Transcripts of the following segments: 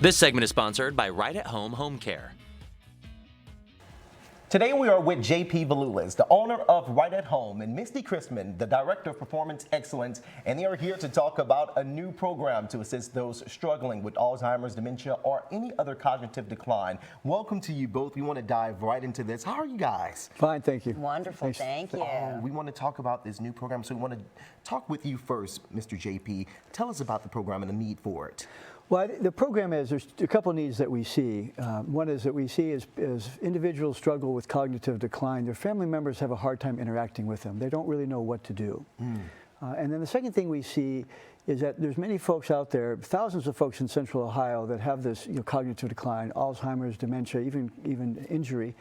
This segment is sponsored by Right at Home Home Care. Today we are with JP Valulis, the owner of Right at Home, and Misty Christman, the Director of Performance Excellence, and they are here to talk about a new program to assist those struggling with Alzheimer's, dementia, or any other cognitive decline. Welcome to you both. We want to dive right into this. How are you guys? Fine, thank you. Wonderful, thank you. We want to talk about this new program, so we want to talk with you first, Mr. JP. Tell us about the program and the need for it. Well, the program is, there's a couple of needs that we see. One is that we see as individuals struggle with cognitive decline, their family members have a hard time interacting with them. They don't really know what to do. And then the second thing we see is that there's many folks out there, thousands of folks in Central Ohio that have this cognitive decline, Alzheimer's, dementia, even injury.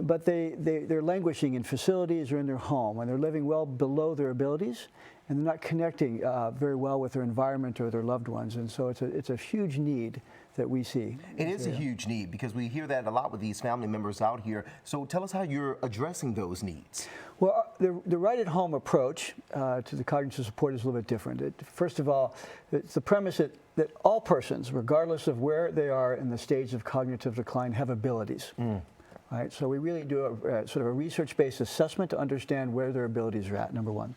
But they're languishing in facilities or in their home, and they're living well below their abilities, and they're not connecting very well with their environment or their loved ones. And so it's a huge need that we see. It is a huge need because we hear that a lot with these family members out here. So tell us how you're addressing those needs. Well, the Right at Home approach to the cognitive support is a little bit different. First of all, it's the premise that all persons, regardless of where they are in the stage of cognitive decline, have abilities. Right, so we really do a sort of a research-based assessment to understand where their abilities are at, number one.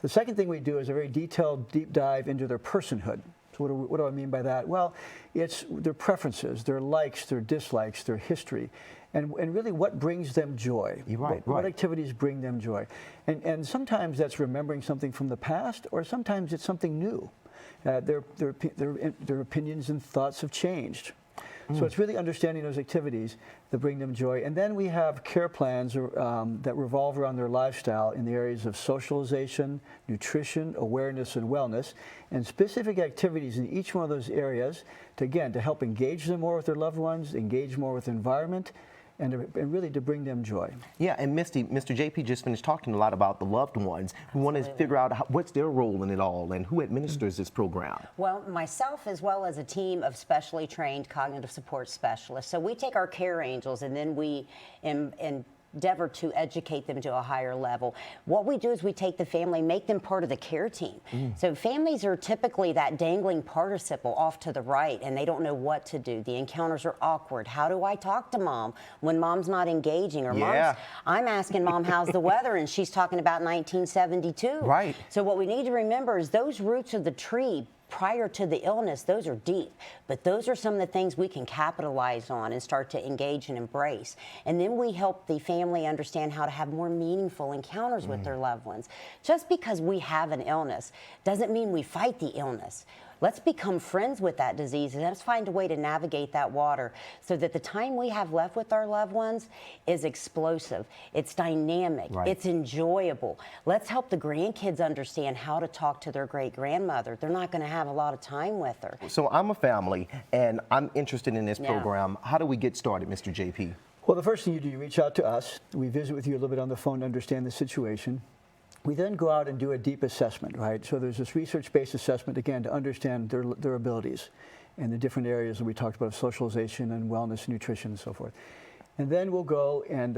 The second thing we do is a very detailed deep dive into their personhood. So what do I mean by that? Well, it's their preferences, their likes, their dislikes, their history, and really what brings them joy. What activities bring them joy. And sometimes that's remembering something from the past, or sometimes it's something new. Their opinions and thoughts have changed. So it's really understanding those activities that bring them joy. And then we have care plans that revolve around their lifestyle in the areas of socialization, nutrition, awareness, and wellness, and specific activities in each one of those areas to help engage them more with their loved ones, engage more with the environment, and really to bring them joy. Yeah, and Misty, Mr. JP just finished talking a lot about the loved ones. We want to figure out what's their role in it all and who administers this program. Well, myself as well as a team of specially trained cognitive support specialists. So we take our care angels and then we endeavor to educate them to a higher level. What we do is we take the family, make them part of the care team. So families are typically that dangling participle off to the right, and they don't know what to do. The encounters are awkward. How do I talk to mom when mom's not engaging? Or I'm asking mom, how's the weather? And she's talking about 1972. Right. So what we need to remember is those roots of the tree prior to the illness, those are deep, but those are some of the things we can capitalize on and start to engage and embrace. And then we help the family understand how to have more meaningful encounters with their loved ones. Just because we have an illness doesn't mean we fight the illness. Let's become friends with that disease, and let's find a way to navigate that water so that the time we have left with our loved ones is explosive, it's dynamic, it's enjoyable. Let's help the grandkids understand how to talk to their great-grandmother. They're not going to have a lot of time with her. So I'm a family, and I'm interested in this program. How do we get started, Mr. JP? Well, the first thing you do, you reach out to us. We visit with you a little bit on the phone to understand the situation. We then go out and do a deep assessment, right? So there's this research-based assessment, again, to understand their abilities and the different areas that we talked about, socialization and wellness, nutrition, and so forth. And then we'll go and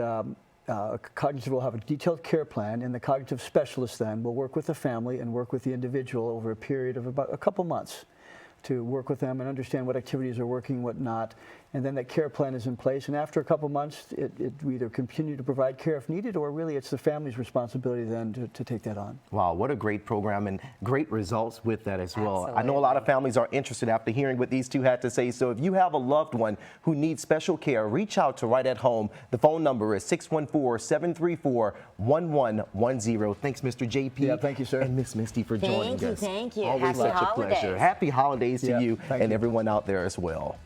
cognitive will have a detailed care plan, and the cognitive specialist then will work with the family and work with the individual over a period of about a couple months to work with them and understand what activities are working, what not. And then that care plan is in place. And after a couple months, we either continue to provide care if needed, or really it's the family's responsibility then to take that on. Wow, what a great program and great results with that as well. I know a lot of families are interested after hearing what these two had to say. So if you have a loved one who needs special care, reach out to Right at Home. The phone number is 614-734-1110. Thanks, Mr. JP. Yeah, thank you, sir. And Miss Misty for joining us. Thank you. Always such a pleasure. Happy holidays to you and everyone out there as well.